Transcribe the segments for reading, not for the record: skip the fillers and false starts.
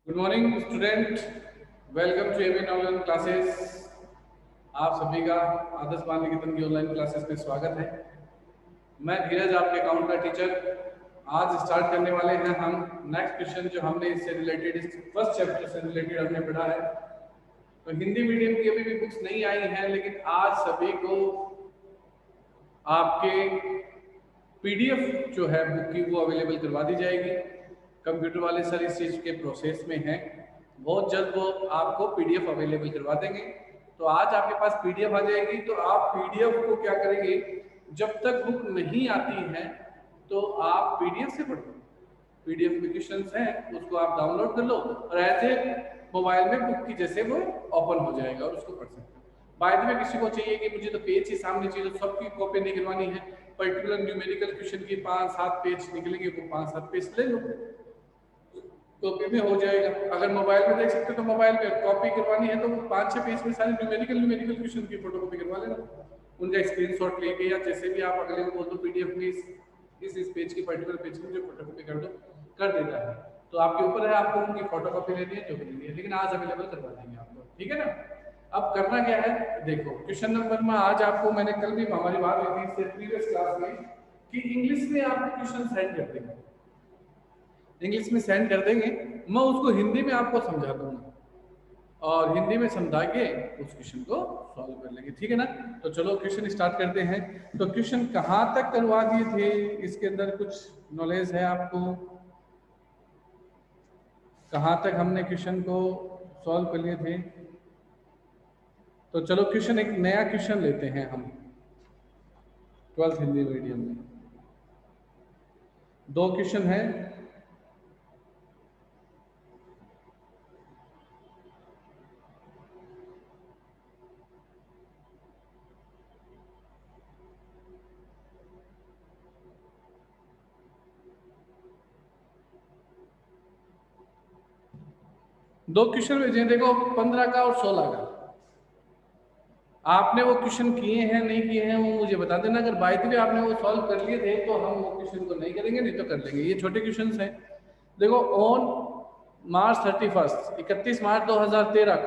Good morning student, welcome to AV online classes. आप सभी का आदर्श बाल निकेतन की ऑनलाइन क्लासेस में स्वागत है। मैं धीरज, आपके अकाउंट का टीचर। आज स्टार्ट करने वाले हैं हम नेक्स्ट क्वेश्चन, जो हमने इससे रिलेटेड, इस फर्स्ट चैप्टर से रिलेटेड हमने पढ़ा है। तो हिंदी मीडियम की अभी भी बुक्स नहीं आई हैं, लेकिन आज सभी को आपके पीडीएफ जो है बुक की वो अवेलेबल करवा दी जाएगी। कंप्यूटर वाले सर इस चीज़ के प्रोसेस में हैं, बहुत जल्द वो आपको पीडीएफ अवेलेबल करवा देंगे। तो आज आपके पास पीडीएफ आ जाएगी। तो आप पीडीएफ को क्या करेंगे, जब तक बुक नहीं आती है तो आप पीडीएफ से पढ़ो। पीडीएफ में क्वेश्चंस हैं, उसको आप डाउनलोड कर लो और एज ए मोबाइल में बुक की जैसे वो ओपन हो जाएगा और उसको पढ़ सकते हो। बाद में किसी को चाहिए कि मुझे तो पेज ही सामने चाहिए, तो सबकी कॉपी नहीं करवानी है। पर्टिकुलर न्यूमेरिकल क्वेश्चन की 5-7 पेज निकलेंगे, वो 5-7 पेज ले लो, कॉपी में हो जाएगा। अगर मोबाइल में देख सकते हो तो मोबाइल में कॉपी करवानी है तो 5-6 पेज में सारे न्यूमेरिकल क्वेश्चन की फोटो कॉपी करवा लेना, उनका स्क्रीनशॉट लेके, या जैसे भी आप अगले को बोल दो पीडीएफ में इस पेज की पर्टिकुलर पेज की मुझे फोटो कॉपी कर दो, कर देता है। तो आपके ऊपर है, आपको उनकी फोटो कॉपी लेनी है जो भी लेनी है, लेकिन आज अवेलेबल करवा देंगे आपको, ठीक है ना। अब करना क्या है, देखो क्वेश्चन नंबर में आज आपको, मैंने कल भी हमारी बात हुई थी इससे प्रीवियस क्लास में, कि इंग्लिश में आपको क्वेश्चन सेंड कर देंगे, इंग्लिश में सेंड कर देंगे, मैं उसको हिंदी में आपको समझा दूंगा और हिंदी में समझा के उस क्वेश्चन को सॉल्व कर लेंगे, ठीक है ना। तो चलो क्वेश्चन स्टार्ट करते हैं। तो क्वेश्चन कहाँ तक करवा दिए थे, इसके अंदर कुछ नॉलेज है आपको, कहाँ तक हमने क्वेश्चन को सॉल्व कर लिए थे। तो चलो क्वेश्चन, एक नया क्वेश्चन लेते हैं हम 12th हिंदी मीडियम में। 2 क्वेश्चन है। दो क्वेश्चन भेजे, देखो 15 का और 16 का। आपने वो क्वेश्चन किए हैं नहीं किए हैं वो मुझे बता देना। अगर बाय द वे आपने वो सॉल्व कर लिए थे तो हम वो क्वेश्चन को नहीं करेंगे, नहीं तो कर लेंगे। ये छोटे क्वेश्चंस हैं। देखो, ऑन मार्च 31 मार्च 2013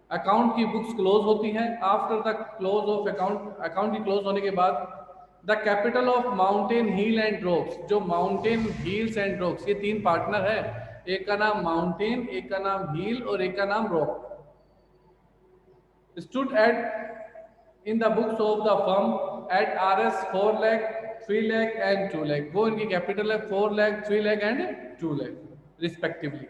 अकाउंट की बुक्स क्लोज होती हैं। After the close of account की क्लोज होने के बाद the capital of mountain hill and rocks, जो माउंटेन हिल्स एंड रॉक्स, ये 3 पार्टनर है, एक का नाम माउंटेन, एक का नाम हिल और एक का नाम rock, stood at in the books of the firm at Rs 4 lakh, 3 lakh and 2 lakh। वो इनकी कैपिटल है 4 lakh, 3 lakh and 2 lakh respectively.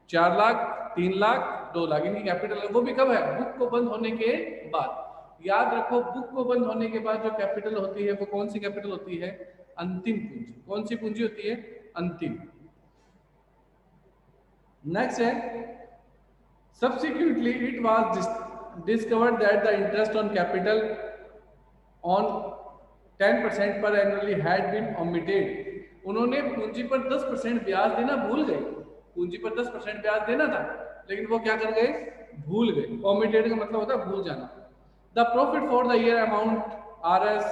4 lakh, 3 lakh, 2 lakh इनकी कैपिटल है। वो भी कब है, बुक को बंद होने के बाद। याद रखो, बुक को बंद होने के बाद जो कैपिटल होती है वो कौन सी कैपिटल होती है, अंतिम पूंजी। कौन सी पूंजी होती है, अंतिम। नेक्स्ट है, subsequently it was discovered that the interest on capital on 10% per annually had been omitted। उन्होंने पूंजी पर 10% ब्याज देना भूल गए। पूंजी पर 10% ब्याज देना था, लेकिन वो क्या कर गए, भूल गए। omitted का मतलब होता है भूल जाना। The profit for the year amount Rs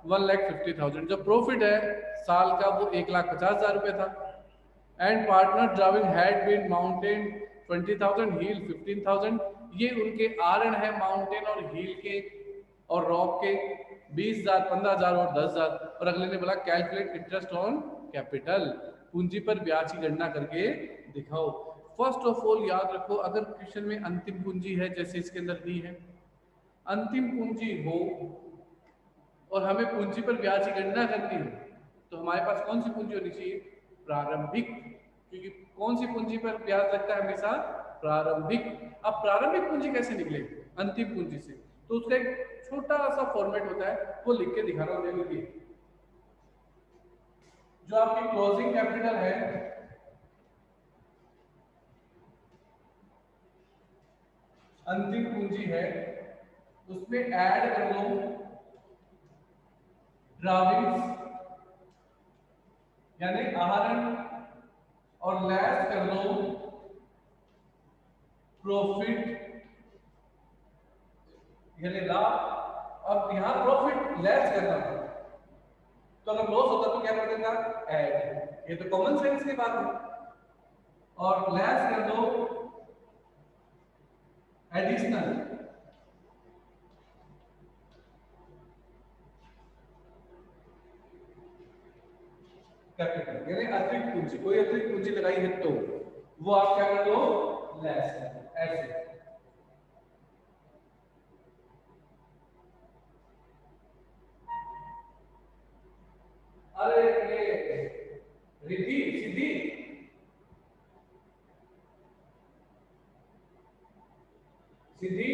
1,50,000। जो प्रॉफिट है साल का वो 1,50,000 रुपये था। And partner driving had been Mountain 20,000, Hill 15,000। ये उनके आरण है माउंटेन और हील के और रॉक के 20,000, 15,000 और 10,000। और अगले ने बोला कैलकुलेट इंटरेस्ट ऑन कैपिटल, पूंजी पर ब्याज की गणना करके दिखाओ। फर्स्ट ऑफ ऑल याद रखो, अगर क्वेश्चन में अंतिम पूंजी है जैसे इसके अंदर दी है, अंतिम पूंजी हो और हमें पूंजी पर ब्याज की गणना करनी हो, तो हमारे पास कौन सी पूंजी होनी चाहिए, प्रारंभिक। क्योंकि कौन सी पूंजी पर ब्याज लगता है हमेशा, प्रारंभिक। अब प्रारंभिक पूंजी कैसे निकले, अंतिम पूंजी से, तो उसका एक छोटा सा फॉर्मेट होता है, वो लिख के दिखा रहा हूं। देखिए, जो आपकी क्लोजिंग कैपिटल है, अंतिम पूंजी है, उसमें ऐड कर लो ड्राविंग्स यानी आहरण, और लेस कर लो प्रॉफिट यानी लाभ। अब यहां प्रॉफिट लेस करना था, तो अगर लॉस होता तो क्या कर देता, ऐड। ये तो कॉमन सेंस की बात है। और लेस कर दो एडिशनल कैपिटल, यानी अतिरिक्त पूंजी, कोई अतिरिक्त पूंजी लगाई है तो वो आप क्या कर दो, लेस कर दो, ऐसे। अरे ये रिद्धि सिद्धि सिद्धि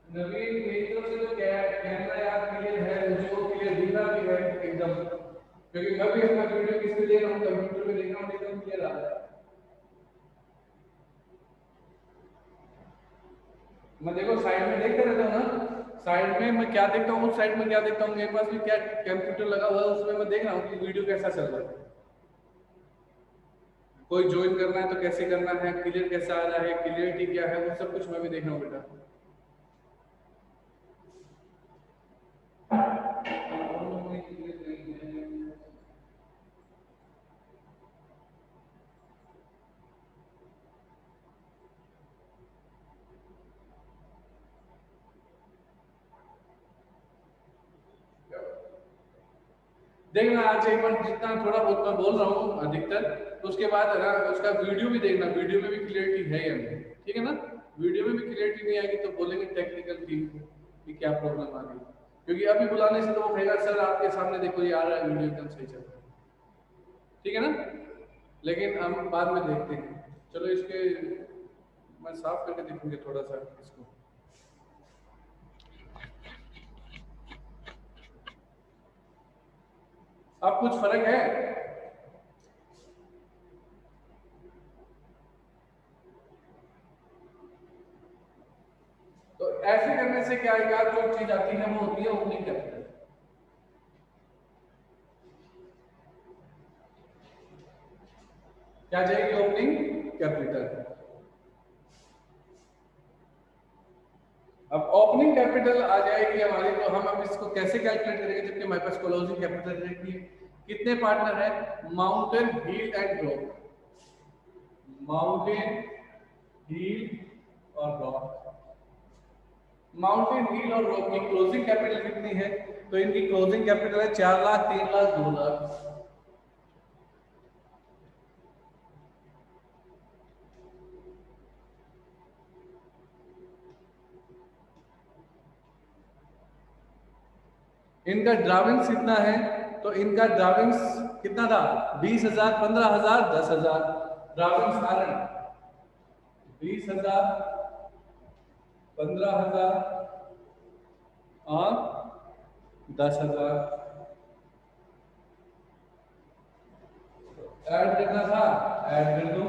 नवीन, मेरी तरफ से तो कैमरा यार क्लियर है, मुझे वो क्लियर दिख रहा भी है एकदम, क्योंकि मैं भी अपना वीडियो किस पे देख रहा हूँ, कंप्यूटर में देख रहा हूँ, एकदम क्लियर आ रहा है। मैं देखो साइड में देखते रहता हूँ ना, साइड में मैं क्या देखता हूँ, उस साइड में क्या देखता हूँ, मेरे पास भी क्या कंप्यूटर लगा हुआ है, उसमें मैं देख रहा हूँ कि वीडियो कैसा चल रहा है, कोई ज्वाइन करना है तो कैसे करना है, क्लियर कैसा आ रहा है, क्लियरिटी क्या है, वो सब कुछ मैं भी देख रहा हूँ बेटा। देखना आज एक बार जितना थोड़ा बहुत मैं बोल रहा हूँ अधिकतर, तो उसके बाद है ना उसका वीडियो भी देखना, वीडियो में भी क्लियरिटी है या नहीं, ठीक है ना। वीडियो में भी क्लियरिटी नहीं आएगी तो बोलेंगे टेक्निकल टीम कि क्या प्रॉब्लम आ गई, क्योंकि अभी बुलाने से तो वो कहेगा सर आपके सामने देखो ये आ रहा है वीडियो एकदम सही चल रहा है, ठीक है ना। लेकिन हम बाद में देखते हैं, चलो इसके मैं साफ करके देखूंगी थोड़ा सा इसको। अब कुछ फर्क है, तो ऐसे करने से क्या आएगा, जो चीज आती है वो होती है ओपनिंग कैपिटल। क्या जाएगी ओपनिंग कैपिटल। अब ओपनिंग कैपिटल आ जाएगी हमारी, तो हम अब इसको कैसे कैलकुलेट करेंगे, जबकि हमारे पास क्लोजिंग कैपिटल रहेगी। कितने पार्टनर है, Mountain Hill and Rock, Mountain Hill और रॉक। माउंटेन हील और रॉक की क्लोजिंग कैपिटल कितनी है, तो इनकी क्लोजिंग कैपिटल है 4 लाख, 3 लाख, 2 लाख। इनका ड्राविंग्स कितना है, तो इनका ड्राविंग्स कितना था, 20,000, 15,000, 10,000। ड्राविंग्स कारण 20,000, 15,000 और 10,000। ऐड करना था, ऐड कर दो।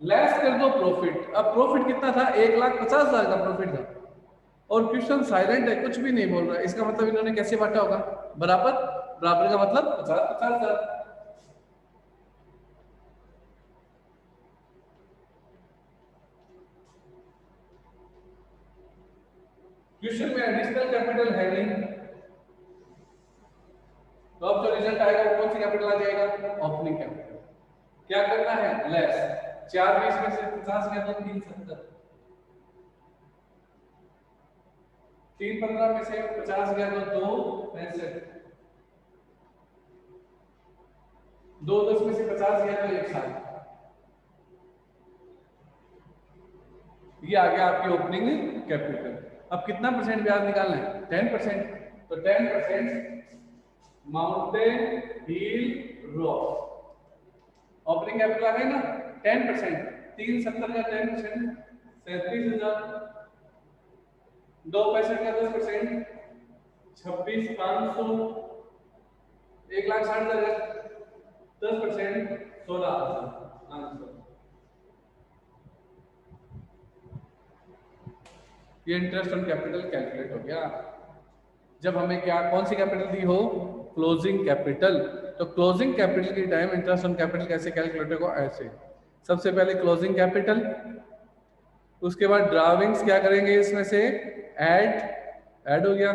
लेस कर दो प्रॉफिट। अब प्रॉफिट कितना था, 1,50,000 का प्रॉफिट था, और क्वेश्चन साइलेंट है, कुछ भी नहीं बोल रहा है, इसका मतलब इन्होंने कैसे बांटा होगा, बराबर। बराबर का मतलब 50-50,000। क्वेश्चन में एडिशनल कैपिटल है नहीं, तो अब जो रिजल्ट आएगा वो कौन सी कैपिटल आ जाएगा, ओपनिंग कैपिटल। क्या करना है, लेस 4,20 में से 50 गया तो 3,70, 3,15 में से 50 गया तो 2,65, 2,10 में से 50 गया तो 1,60। ये आ गया आपकी ओपनिंग कैपिटल। अब कितना परसेंट ब्याज निकालना है, 10%। तो 10% Mountain Hill Rock, opening capital आ गई ना 10%, 3,70 का 10%, 37,000, 2 पैसे का 10%, 26,500, 1,60,000, 10%, 16,000 आंसर। ये इंटरेस्ट ऑन कैपिटल कैलकुलेट हो गया। जब हमें क्या कौन सी कैपिटल दी हो, क्लोजिंग कैपिटल। तो क्लोजिंग कैपिटल की टाइम इंटरेस्ट ऑन कैपिटल कैसे कैलकुलेट होगा, ऐसे सबसे पहले क्लोजिंग कैपिटल, उसके बाद ड्राविंग्स क्या करेंगे इसमें से ऐड हो गया,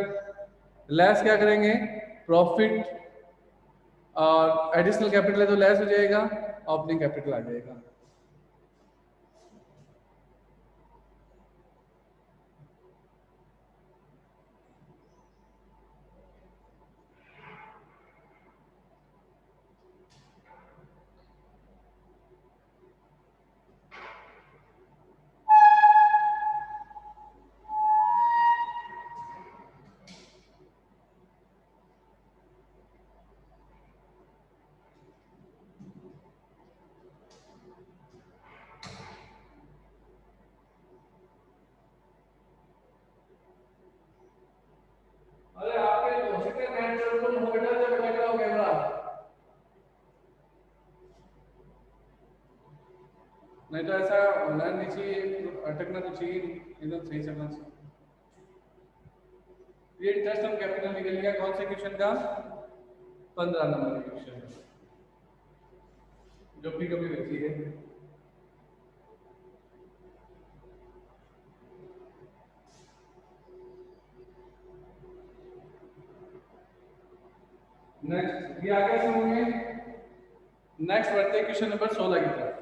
लेस क्या करेंगे प्रॉफिट, और एडिशनल कैपिटल है तो लेस हो जाएगा, ओपनिंग कैपिटल आ जाएगा। अरे आपके हो सकते हैं नेट पर हो बेटा, जब लग रहा हो कैमरा, नहीं तो ऐसा होना नहीं चाहिए, अटकना तो चाहिए नहीं, एकदम सही चलना चाहिए। ये इंटरेस्ट ऑन कैपिटल निकल गया कौन से क्वेश्चन का, 15 नंबर का क्वेश्चन जो भी कभी बची है। नेक्स्ट ये आगे से होंगे, नेक्स्ट बढ़ते हैं क्वेश्चन नंबर 16 की तरफ।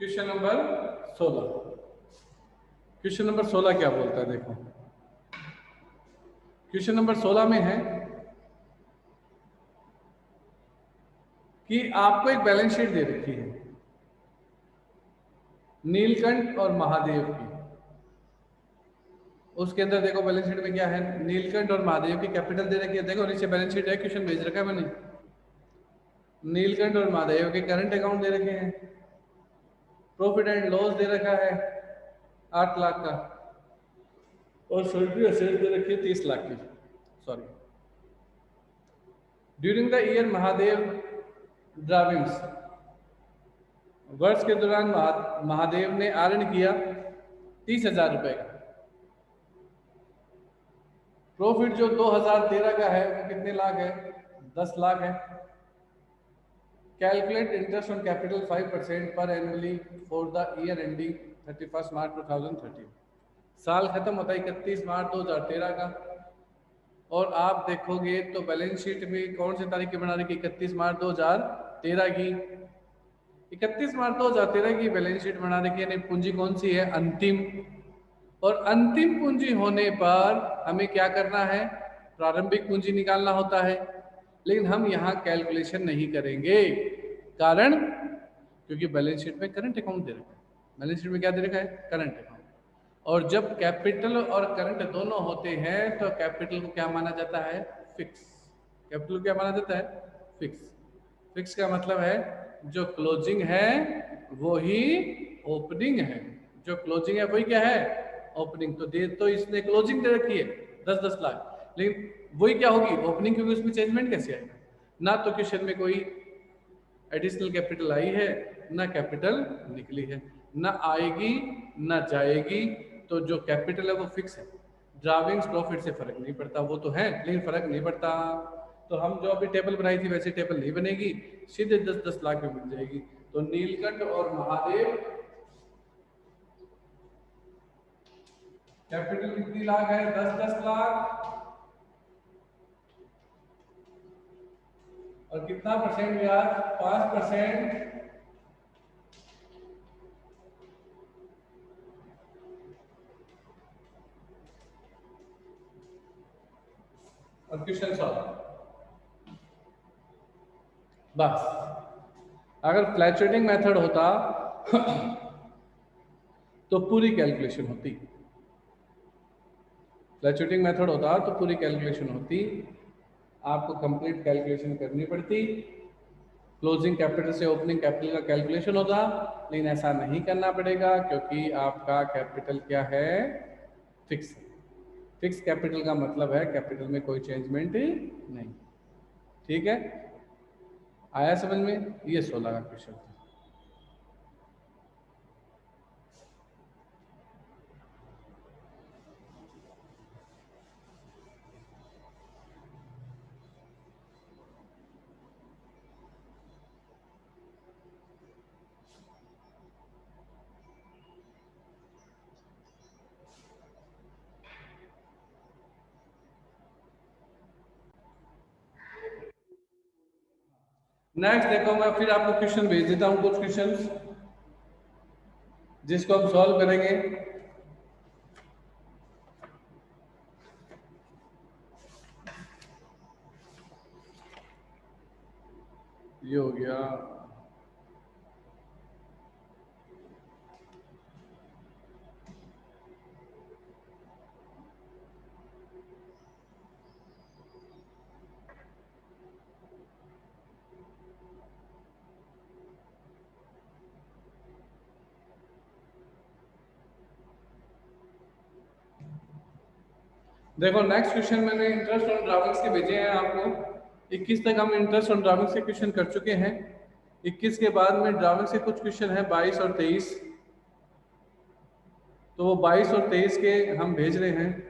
क्वेश्चन नंबर 16, क्वेश्चन नंबर 16 क्या बोलता है देखो, क्वेश्चन नंबर 16 में है कि आपको एक बैलेंस शीट दे रखी है नीलकंठ और महादेव की। उसके अंदर देखो बैलेंस शीट में क्या है, नीलकंठ और महादेव की कैपिटल दे रखी है, देखो नीचे बैलेंस शीट है, क्वेश्चन भेज रखा है मैंने। नीलकंठ और महादेव के करंट अकाउंट दे रखे हैं, प्रॉफिट एंड लॉस दे रखा है 8 लाख का, और सॉल्ट्री असेट दे रखी है 30 लाख की, sorry. During the year Mahadev drawings, वर्ष के दौरान महादेव ने अर्न किया 30,000 रुपए का। प्रॉफिट जो 2013 का है वो कितने लाख है, 10 लाख है। कैलकुलेट इंटरेस्ट ऑन कैपिटल 5% पर annually for the year ending 31 मार्च 2013। साल खत्म होता है 31 मार्च 2013 का, और आप देखोगे तो बैलेंस शीट में कौन सी तारीख की बना रही, 31 मार्च 2013 की। 31 मार्च 2013 की बैलेंस शीट बना रखी है, यानी पूंजी कौन सी है, अंतिम। और अंतिम पूंजी होने पर हमें क्या करना है, प्रारंभिक पूंजी निकालना होता है, लेकिन हम यहाँ कैलकुलेशन नहीं करेंगे। कारण, क्योंकि बैलेंस शीट में करंट अकाउंट दे रखा है, बैलेंस शीट में क्या दे रखा है, करंट अकाउंट। और जब कैपिटल और करंट दोनों होते हैं तो कैपिटल को क्या माना जाता है, फिक्स। कैपिटल को क्या माना जाता है, फिक्स। फिक्स का मतलब है जो क्लोजिंग है वो ही ओपनिंग है, जो क्लोजिंग है वही क्या है, ओपनिंग। तो दे तो इसने क्लोजिंग दे रखी है 10-10 लाख, लेकिन वही क्या होगी, ओपनिंग, क्योंकि उसमें चेंजमेंट कैसे आएगा, ना तो क्वेश्चन में कोई एडिशनल कैपिटल आई है ना कैपिटल निकली है, ना आएगी ना जाएगी। तो जो कैपिटल है वो फिक्स है, ड्राविंग्स प्रॉफिट से फर्क नहीं पड़ता, वो तो है लेकिन फर्क नहीं पड़ता। तो हम जो अभी टेबल बनाई थी वैसे टेबल नहीं बनेगी, सीधे 10-10 लाख में मिल जाएगी। तो नीलकंठ और महादेव कैपिटल कितनी लाख है, 10-10 लाख, और कितना परसेंट ब्याज, 5%। और क्वेश्चन सॉल्व, बस अगर फ्लैक्चुएटिंग मेथड होता तो पूरी कैलकुलेशन होती, फ्लैक्चुएटिंग मेथड होता तो पूरी कैलकुलेशन होती, आपको कंप्लीट कैलकुलेशन करनी पड़ती, क्लोजिंग कैपिटल से ओपनिंग कैपिटल का कैलकुलेशन होगा, लेकिन ऐसा नहीं करना पड़ेगा क्योंकि आपका कैपिटल क्या है, फिक्स है। फिक्स कैपिटल का मतलब है कैपिटल में कोई चेंजमेंट नहीं। ठीक है, आया समझ में? ये 16 का क्वेश्चन था। नेक्स्ट देखो, मैं फिर आपको क्वेश्चन भेज देता हूँ, कुछ क्वेश्चन जिसको हम सॉल्व करेंगे। ये हो गया, देखो नेक्स्ट क्वेश्चन मैंने इंटरेस्ट ऑन ड्राविंग्स के भेजे हैं आपको। 21 तक हम इंटरेस्ट ऑन ड्राविंग्स के क्वेश्चन कर चुके हैं। 21 के बाद में ड्राविंग्स के कुछ क्वेश्चन है 22 और 23, तो वो 22 और 23 के हम भेज रहे हैं।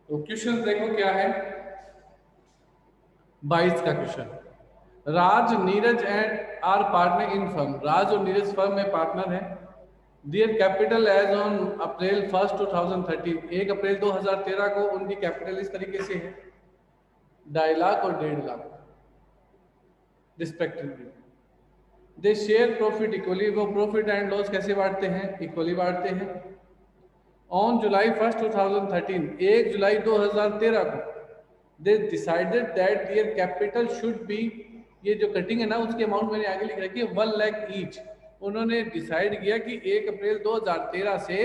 तो क्वेश्चन देखो क्या है, 22 का question, Raj Neeraj and are partner in firm, Raj और नीरज फर्म में पार्टनर है। Their capital as on April 1 2013, 1 अप्रैल 2013 को उनकी कैपिटल इस तरीके से है, 2.5 लाख और 1.5 लाख रिस्पेक्टिवली। दे शेयर प्रॉफिट इक्वली, वो प्रॉफिट एंड लॉस कैसे बांटते हैं, इक्वली बांटते हैं। ऑन जुलाई 1 2013, 1 जुलाई 2013 को they decided that their capital should be, ये जो कटिंग है ना उसकी अमाउंट मैंने आगे लिख रखी है 1 लाख ईच। उन्होंने डिसाइड किया कि 1 अप्रैल 2013 से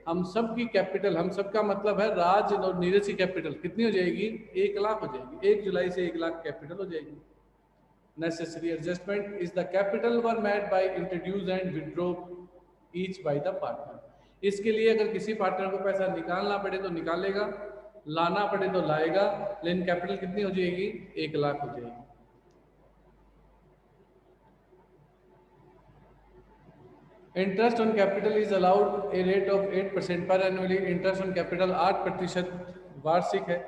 हम सब की कैपिटल, हम सब का मतलब है राज और नीरज की कैपिटल कितनी हो जाएगी, 1 लाख हो जाएगी। 1 जुलाई से 1 लाख कैपिटल हो जाएगी। Necessary adjustment is the capital were made by introduce and withdraw each by the partner। इसके लिए अगर किसी पार्टनर को पैसा निकालना पड़े तो निकालेगा, लाना पड़े तो लाएगा, लेकिन कैपिटल कितनी हो जाएगी, 1 लाख हो जाएगी। Interest on capital is allowed A rate of 8% पर एनुअली, इंटरेस्ट ऑन कैपिटल 8% वार्षिक है।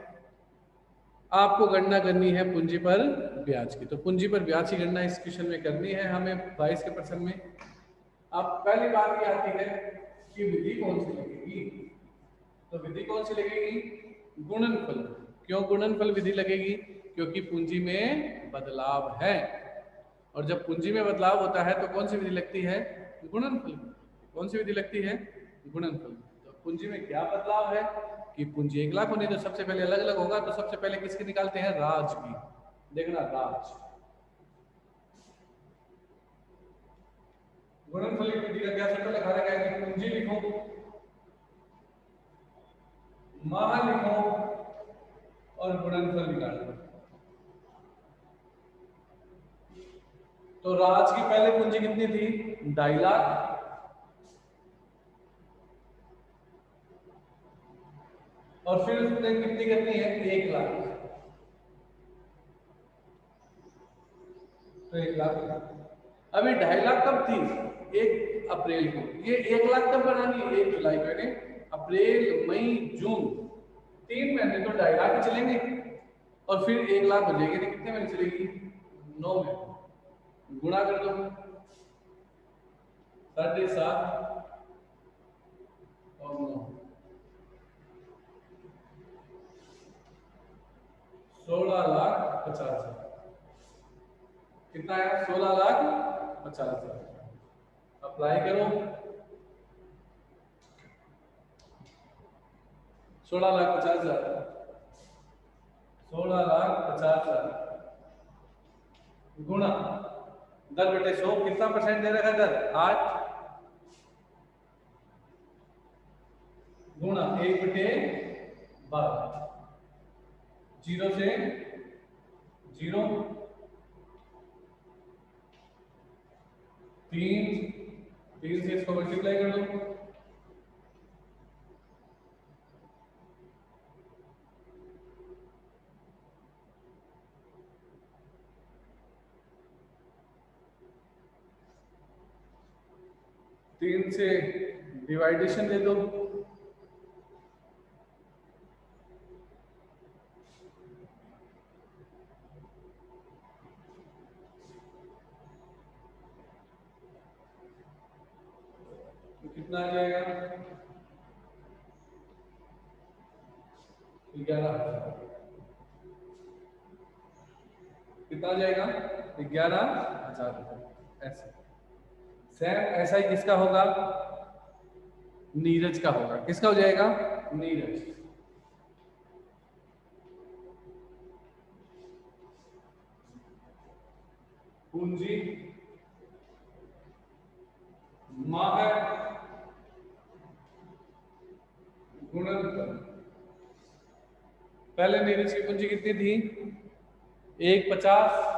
आपको गणना करनी है पूंजी पर ब्याज की, तो पूंजी पर ब्याज की गणना इस क्वेश्चन में करनी है हमें 22 के प्रश्न में। अब पहली बात ये आती है कि विधि कौन सी लगेगी, तो विधि कौन सी लगेगी, गुणनफल। क्यों गुणनफल विधि लगेगी, क्योंकि पूंजी में बदलाव है, और जब पूंजी में बदलाव होता है तो कौन सी विधि लगती है, गुणनफल। कौन सी विधि लगती है, गुणनफल। तो पूंजी में क्या बदलाव है कि पूंजी 1 लाख होनी, तो सबसे पहले अलग अलग होगा, तो सबसे पहले किसकी निकालते हैं, राज की। देखना राज, गुणनफल की विधि का क्या सूत्र लगा रखा है कि पूंजी लिखो, माह लिखो और गुणनफल निकाल दो। तो राज की पहले पूंजी कितनी थी, 2.5 लाख, और फिर उसने कितनी करनी है, 1 लाख, तो 1 लाख। अभी 2.5 लाख कब थी, 1 अप्रैल को, ये 1 लाख कब बनानी है, 1 जुलाई को, यानी अप्रैल मई जून 3 महीने तो 2.5 लाख चलेंगे, और फिर 1 लाख हो जाएगी, कितने महीने चलेगी, 9 महीने। गुणा कर दो 7.5 और 9, 16,50,000। कितना है? 16,50,000। अप्लाई करो। 16,50,000, 16,50,000 गुणा 10/100। कितना परसेंट दे रखा है दर? 8 गुणा 1/12। 0 से 0, 3 से इसको मल्टीप्लाई कर दो। तीन से डिवाइडेशन दे दो। तो कितना आ जाएगा? 11,000। कितना आ जाएगा? 11,000 रुपये। ऐसे सेम ऐसा ही किसका होगा? नीरज का होगा। किसका हो जाएगा? नीरज। पूंजी माह गुणनफल। पहले नीरज की पूंजी कितनी थी? 1,50।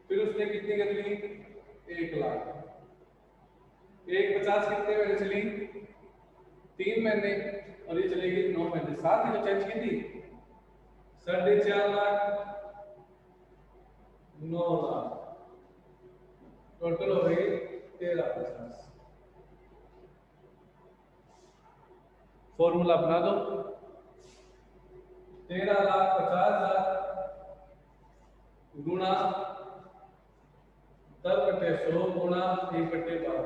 फिर उसने कितनी कर ली? 1,00,000। 1,50 कितने महीने चली? 3 महीने। और ये चलेगी 9 महीने। साथ ही जो चेंज की थी 4.5 लाख, 9,00,000, टोटल हो गई 13,50। फॉर्मूला अपना दो। 13,50,000 गुणा 10/100 गुणा 1/12।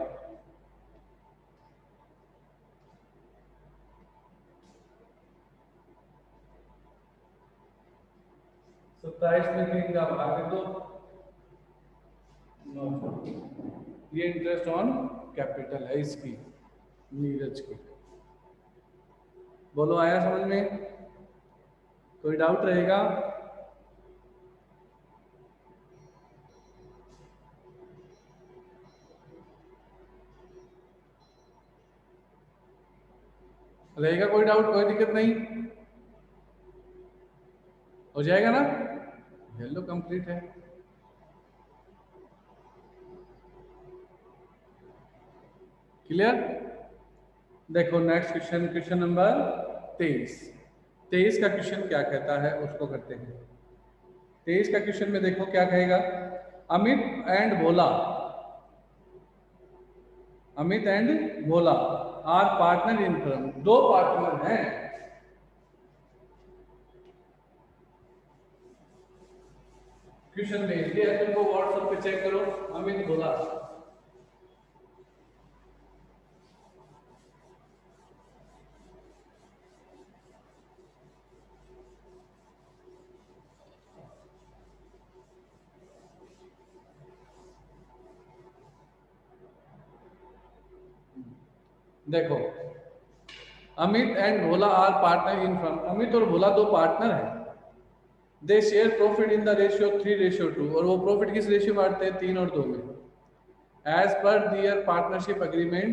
27 में 3 का भाग दे दो। 9। ये इंटरेस्ट ऑन कैपिटल है इसकी, नीरज की। बोलो, आया समझ में? कोई डाउट रहेगा? रहेगा कोई डाउट? कोई दिक्कत नहीं? हो जाएगा ना? हेलो, कंप्लीट है। क्लियर? देखो नेक्स्ट क्वेश्चन, क्वेश्चन नंबर 23। 23 का क्वेश्चन क्या कहता है उसको करते हैं। 23 का क्वेश्चन में देखो क्या कहेगा। Amit and Bhola, Amit and Bhola are partner in firm. दो पार्टनर हैं। क्वेश्चन भेज दिया है तुमको, व्हाट्सएप पे चेक करो। अमित भोला, देखो Amit and Bhola are partner in firm. Amit और भोला दो पार्टनर हैं। They share profit in the ratio 3:2। और वो प्रॉफिट किस रेशियो बांटते हैं? 3 और 2 में। As per their partnership agreement,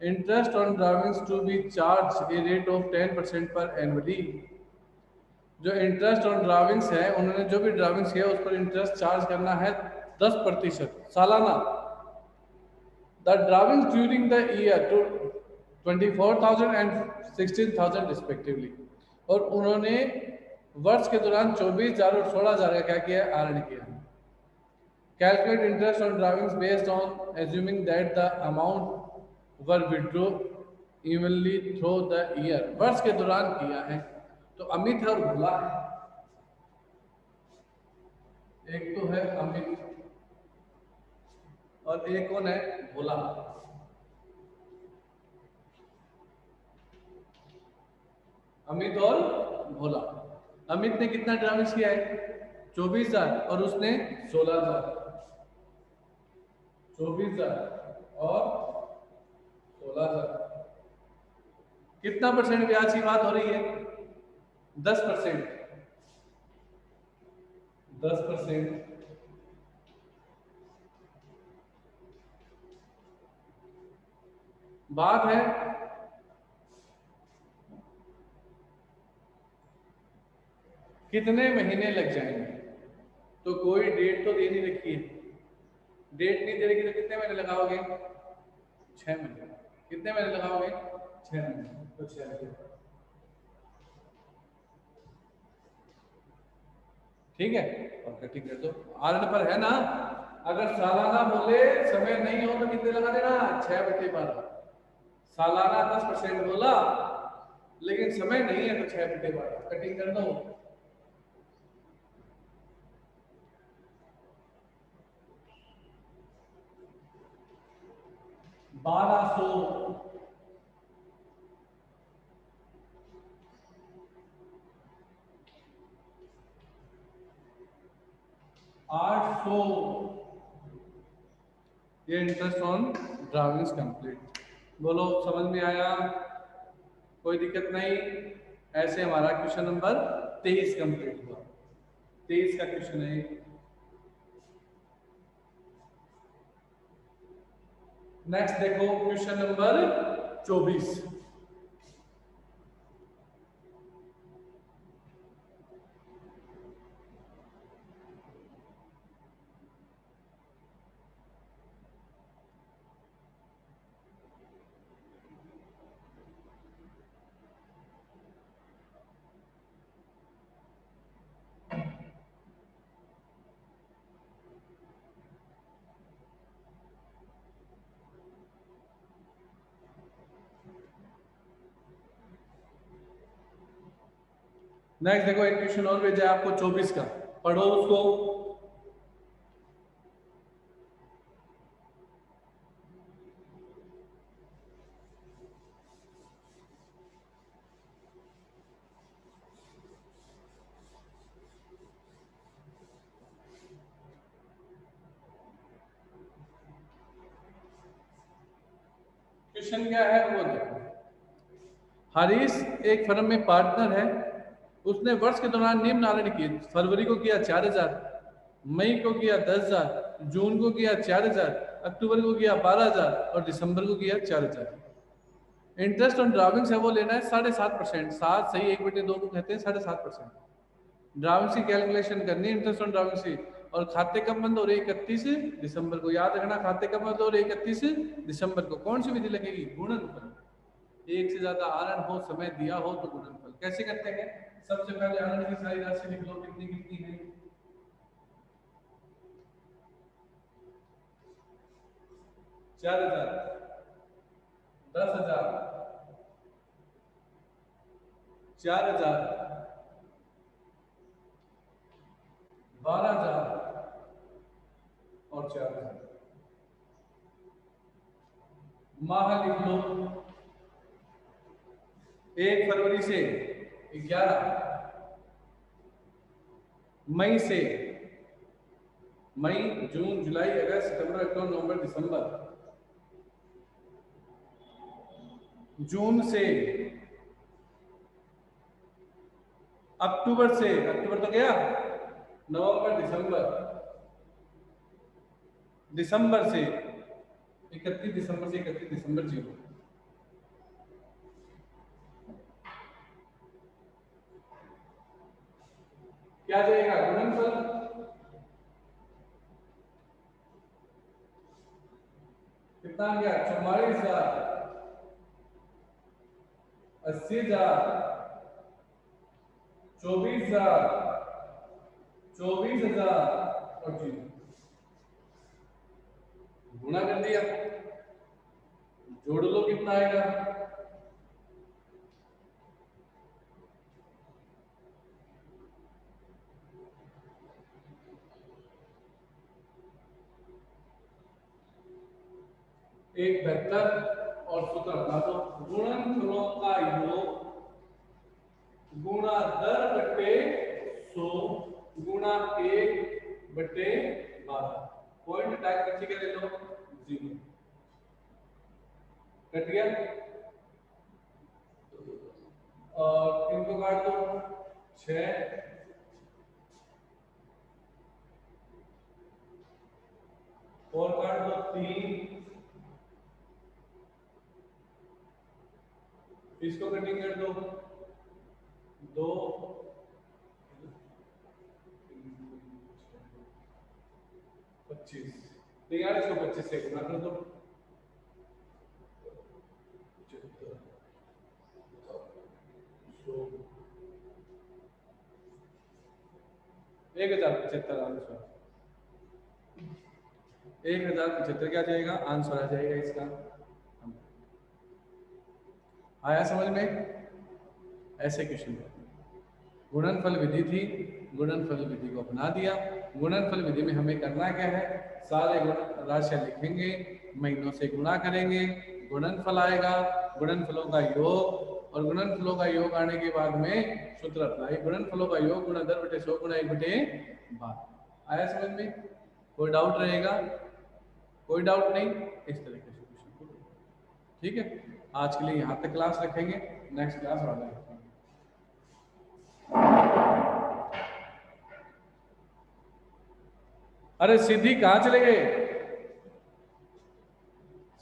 interest on drawings to be charge a rate of 10% per annually. जो इंटरेस्ट ऑन ड्राविंग्स है, उन्होंने जो भी ड्राविंग्स किया उस पर इंटरेस्ट चार्ज करना है 10% सालाना। The drawings during the year to 24,000 and 16,000 respectively. और उन्होंने वर्ष के दौरान 24,000 और 16,000 का क्या किया? आरण किया। Calculate interest on drawings based on assuming that the amount were withdraw evenly through the year. वर्ष के दौरान किया है। तो अमित है और भोला है। एक तो है अमित और एक कौन है? भोला। अमित और भोला। अमित ने कितना ड्राविंग्स किया है? 24,000 और उसने 16,000। 24,000 और 16,000। कितना परसेंट ब्याज की बात हो रही है? 10%। 10%। बात है कितने महीने लग जाएंगे, तो कोई डेट तो दे नहीं रखी है। डेट नहीं दे रखी तो कितने महीने लगाओगे? 6 महीने। कितने महीने लगाओगे? 6 महीने। तो 6 महीने, ठीक है। और कटिंग कर दो। आरण पर है ना, अगर सालाना बोले समय नहीं हो तो कितने लगा देना? 6/12। सालाना 10% बोला लेकिन समय नहीं है तो 6/12 कटिंग कर दो। 1200। 800। ये इंटरेस्ट ऑन ड्राविंग्स कंप्लीट। बोलो समझ में आया? कोई दिक्कत नहीं। ऐसे हमारा क्वेश्चन नंबर 23 कंप्लीट हुआ। 23 का क्वेश्चन है। नेक्स्ट देखो क्वेश्चन नंबर 24। नेक्स्ट देखो एक क्वेश्चन और भेजा है आपको 24 का, पढ़ो उसको। क्वेश्चन क्या है वो देखो। हरीश एक फर्म में पार्टनर है। उसने वर्ष के दौरान निम्न किए। फरवरी को किया 4,000, मई को किया 10,000, जून को किया 4,000, अक्टूबर को किया 12,000 और दिसंबर को किया 4,000। इंटरेस्ट ऑन ड्राविंग्स है वो लेना है 7.5%। 7 सही 1/2 को कहते हैं 7.5%। ड्राविंग्स की कैलकुलेशन करनी है इंटरेस्ट ऑन ड्राविंग्स की। और खाते कब बंद हो रहे? 31 दिसंबर को। याद रखना खाते कब बंद हो रहे? 31 दिसंबर को। कौन सी विधि लगेगी? गुणनफल। एक से ज्यादा आरण हो, समय दिया हो तो गुणनफल। कैसे करते हैं? सबसे पहले आरण की सारी राशि लिख लो, कितनी कितनी है। 4,000, 10,000, 4,000, 12,000 और 4,000। माह लिख लो। 1 फरवरी से 11, मई से मई, जून, जुलाई, अगस्त, सितंबर, अक्टूबर, नवंबर, दिसंबर। जून से अक्टूबर से, अक्टूबर तो गया, नवंबर, दिसंबर। दिसंबर से 31 दिसंबर से 31 दिसंबर 0। क्या जाएगा? गुणनफल। कितना गया? 44,000, 80,000, 24,000, 24,000 और 0। गुणा कर दिया, जोड़ लो कितना आएगा। एक 72 और सूत्र बता दो। गुणनफलों का योग गुणा 10 बटे 100 गुणा 1 बटे 12। पॉइंट अटैक बच्चे क्या ले लो 0 कट गया और इनको काट दो 6 और काट दो 3 इसको कटिंग कर दो 2 25 तो यार इसको 25 से गुना कर दो 1075 आंसर 1075 क्या जाएगा आंसर आ जाएगा इसका। आया समझ में? ऐसे क्वेश्चन गुणनफल विधि थी, गुणनफल विधि को अपना दिया। गुणनफल विधि में हमें करना क्या है, सारे गुण राशियां लिखेंगे, महीनों से गुणा करेंगे, गुणनफल आएगा, गुणनफलों का योग, और गुणनफलों का योग आने के बाद में सूत्र अप्लाई, गुणनफलों का योग गुणा 10 बटे 100 गुणा 1 बटे 12। आया समझ में? कोई डाउट रहेगा? कोई डाउट नहीं। इस तरीके से क्वेश्चन, ठीक है। आज के लिए यहाँ तक क्लास रखेंगे, नेक्स्ट क्लास आगे रखेंगे। अरे सिद्धि कहाँ चले गए?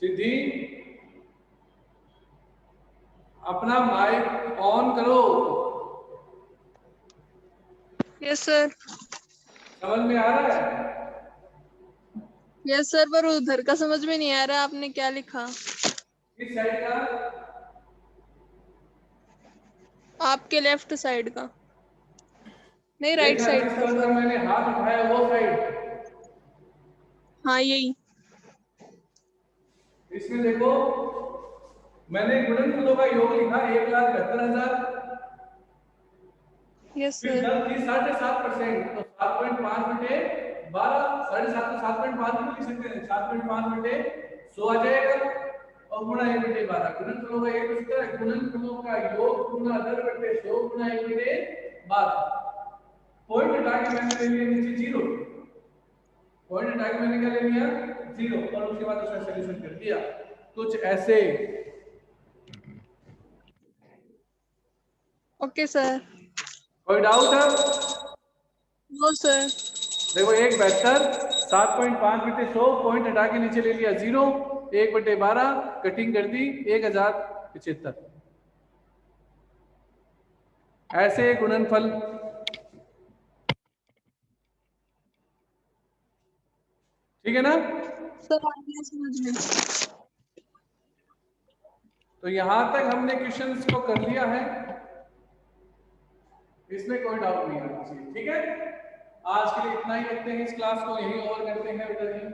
सिद्धि अपना माइक ऑन करो। Yes sir. समझ में आ रहा है? यस सर, पर उधर का समझ में नहीं आ रहा, आपने क्या लिखा? किस साइड का? आपके लेफ्ट साइड का, नहीं राइट साइड जिस का तरफ सर। मैंने हाथ उठाया वो साइड। हाँ यही। इसमें देखो मैंने गुणनफलों का योग लिखा 1,72,000। यस फिर सर। 10 की 7.5% तो 7.5 बटे 12, 7.5 तो 7.5 भी लिख सकते हैं, 7.5 बटे 100 आ जाएगा और गुणा 1 बटे 12। गुणनफलों का एक सूत्र है, गुणनफलों का योग गुणा 10 बटे 100 गुणा 1 बटे 12। पॉइंट हटा के मैंने ले लिया नीचे 0, पॉइंट हटा के मैंने क्या ले लिया 0, और उसके बाद उसका सॉल्यूशन कर दिया कुछ ऐसे। Okay sir. कोई डाउट है? No sir. देखो 1.72, 7.5 बटे 100, पॉइंट हटा के नीचे ले लिया 0, 1 बटे 12 कटिंग कर दी 1075। ऐसे गुणनफल, ठीक है ना? सर आ गया समझ में। तो यहां तक हमने क्वेश्चंस को कर लिया है, इसमें कोई डाउट नहीं आना चाहिए, ठीक है। आज के लिए इतना ही रखते हैं, इस क्लास को यही ओवर करते हैं बेटा जी।